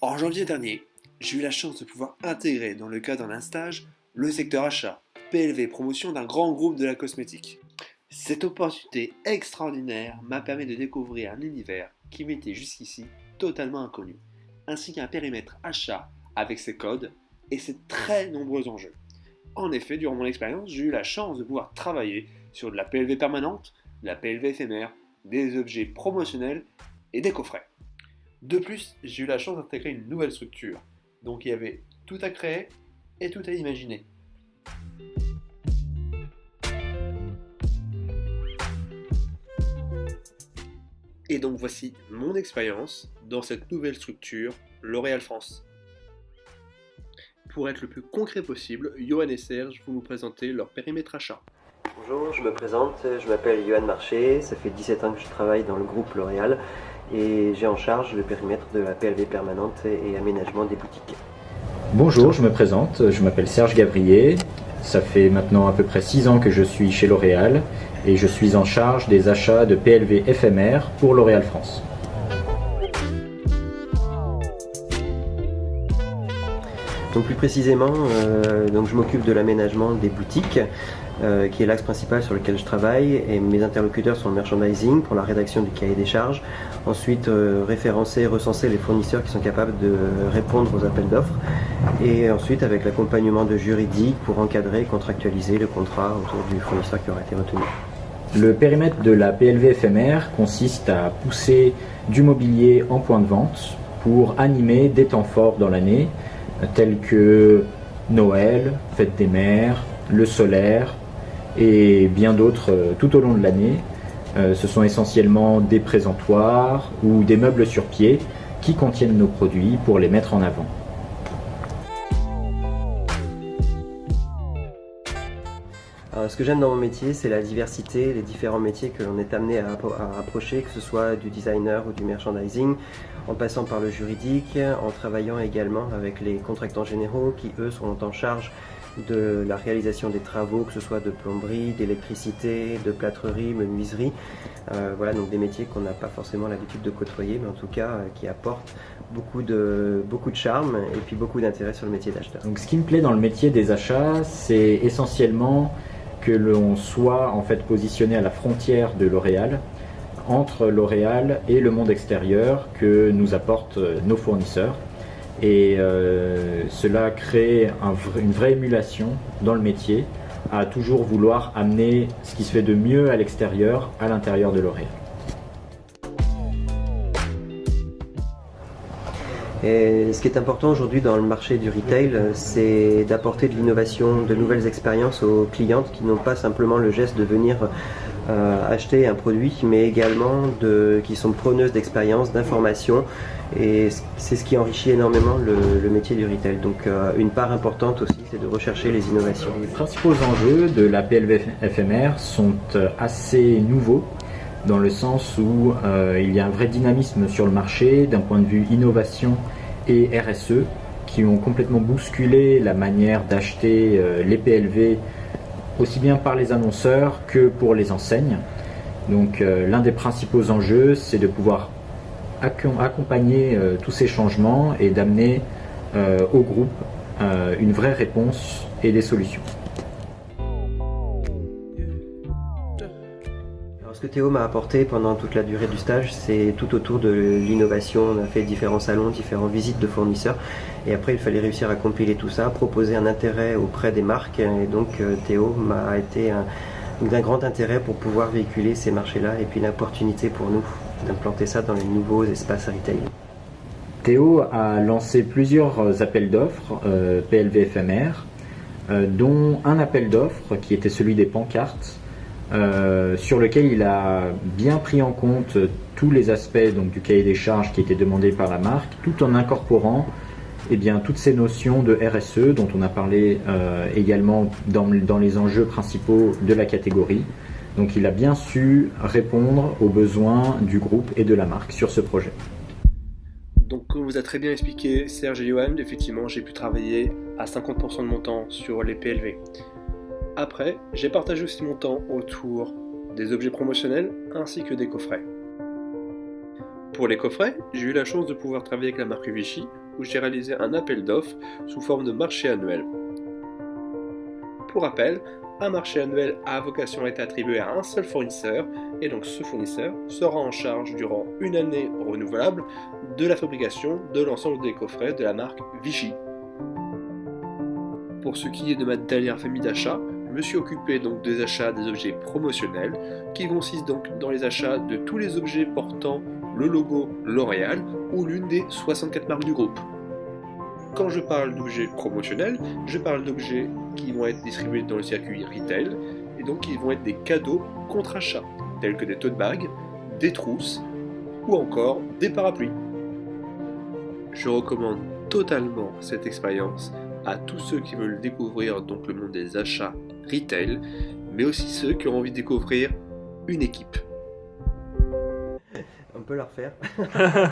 En janvier dernier, j'ai eu la chance de pouvoir intégrer dans le cadre d'un stage le secteur achat, PLV promotion d'un grand groupe de la cosmétique. Cette opportunité extraordinaire m'a permis de découvrir un univers qui m'était jusqu'ici totalement inconnu, ainsi qu'un périmètre achat avec ses codes et ses très nombreux enjeux. En effet, durant mon expérience, j'ai eu la chance de pouvoir travailler sur de la PLV permanente, de la PLV éphémère, des objets promotionnels et des coffrets. De plus, j'ai eu la chance d'intégrer une nouvelle structure, donc il y avait tout à créer et tout à imaginer. Et donc voici mon expérience dans cette nouvelle structure, L'Oréal France. Pour être le plus concret possible, Johan et Serge vont nous présenter leur périmètre achat. Bonjour, je me présente, je m'appelle Johan Marché, ça fait 17 ans que je travaille dans le groupe L'Oréal et j'ai en charge le périmètre de la PLV permanente et aménagement des boutiques. Bonjour, je me présente, je m'appelle Serge Gavrier, ça fait maintenant à peu près 6 ans que je suis chez L'Oréal et je suis en charge des achats de PLV éphémères pour L'Oréal France. Donc plus précisément, je m'occupe de l'aménagement des boutiques, qui est l'axe principal sur lequel je travaille, et mes interlocuteurs sont le merchandising pour la rédaction du cahier des charges, ensuite référencer, recenser les fournisseurs qui sont capables de répondre aux appels d'offres, et ensuite avec l'accompagnement de juridique pour encadrer et contractualiser le contrat autour du fournisseur qui aura été retenu. Le périmètre de la PLV éphémère consiste à pousser du mobilier en point de vente pour animer des temps forts dans l'année, tels que Noël, Fête des Mères, le solaire et bien d'autres tout au long de l'année. Ce sont essentiellement des présentoirs ou des meubles sur pied qui contiennent nos produits pour les mettre en avant. Alors, ce que j'aime dans mon métier, c'est la diversité, les différents métiers que l'on est amené à approcher, que ce soit du designer ou du merchandising, en passant par le juridique, en travaillant également avec les contractants généraux qui, eux, sont en charge de la réalisation des travaux, que ce soit de plomberie, d'électricité, de plâtrerie, menuiserie. Voilà, donc des métiers qu'on n'a pas forcément l'habitude de côtoyer, mais en tout cas qui apportent beaucoup de charme et puis beaucoup d'intérêt sur le métier d'acheteur. Donc, ce qui me plaît dans le métier des achats, c'est essentiellement que l'on soit en fait positionné à la frontière de L'Oréal, entre L'Oréal et le monde extérieur que nous apportent nos fournisseurs. Et cela crée une vraie émulation dans le métier, à toujours vouloir amener ce qui se fait de mieux à l'extérieur, à l'intérieur de L'Oréal. Et ce qui est important aujourd'hui dans le marché du retail, c'est d'apporter de l'innovation, de nouvelles expériences aux clientes qui n'ont pas simplement le geste de venir acheter un produit, mais également qui sont preneuses d'expérience, d'information. Et c'est ce qui enrichit énormément le métier du retail. Donc une part importante aussi, c'est de rechercher les innovations. Les principaux enjeux de la PLV éphémère sont assez nouveaux, dans le sens où il y a un vrai dynamisme sur le marché d'un point de vue innovation et RSE qui ont complètement bousculé la manière d'acheter les PLV aussi bien par les annonceurs que pour les enseignes. Donc l'un des principaux enjeux, c'est de pouvoir accompagner tous ces changements et d'amener au groupe une vraie réponse et des solutions. Ce que Théo m'a apporté pendant toute la durée du stage, c'est tout autour de l'innovation. On a fait différents salons, différentes visites de fournisseurs et après il fallait réussir à compiler tout ça, proposer un intérêt auprès des marques et donc Théo m'a été d'un grand intérêt pour pouvoir véhiculer ces marchés-là et puis l'opportunité pour nous d'implanter ça dans les nouveaux espaces retail. Théo a lancé plusieurs appels d'offres PLV éphémères, dont un appel d'offres qui était celui des pancartes, sur lequel il a bien pris en compte tous les aspects donc, du cahier des charges qui était demandé par la marque, tout en incorporant toutes ces notions de RSE dont on a parlé également dans les enjeux principaux de la catégorie. Donc il a bien su répondre aux besoins du groupe et de la marque sur ce projet. Donc comme vous a très bien expliqué Serge et Johan, effectivement j'ai pu travailler à 50% de mon temps sur les PLV. Après, j'ai partagé aussi mon temps autour des objets promotionnels ainsi que des coffrets. Pour les coffrets, j'ai eu la chance de pouvoir travailler avec la marque Vichy où j'ai réalisé un appel d'offres sous forme de marché annuel. Pour rappel, un marché annuel a vocation à être attribué à un seul fournisseur, et donc ce fournisseur sera en charge durant une année renouvelable de la fabrication de l'ensemble des coffrets de la marque Vichy. Pour ce qui est de ma dernière famille d'achats, je me suis occupé donc des achats des objets promotionnels, qui consistent donc dans les achats de tous les objets portant le logo L'Oréal ou l'une des 64 marques du groupe. Quand je parle d'objets promotionnels, je parle d'objets qui vont être distribués dans le circuit retail, et donc qui vont être des cadeaux contre achat, tels que des tote bags, des trousses, ou encore des parapluies. Je recommande totalement cette expérience à tous ceux qui veulent découvrir donc le monde des achats retail, mais aussi ceux qui ont envie de découvrir une équipe. On peut la refaire.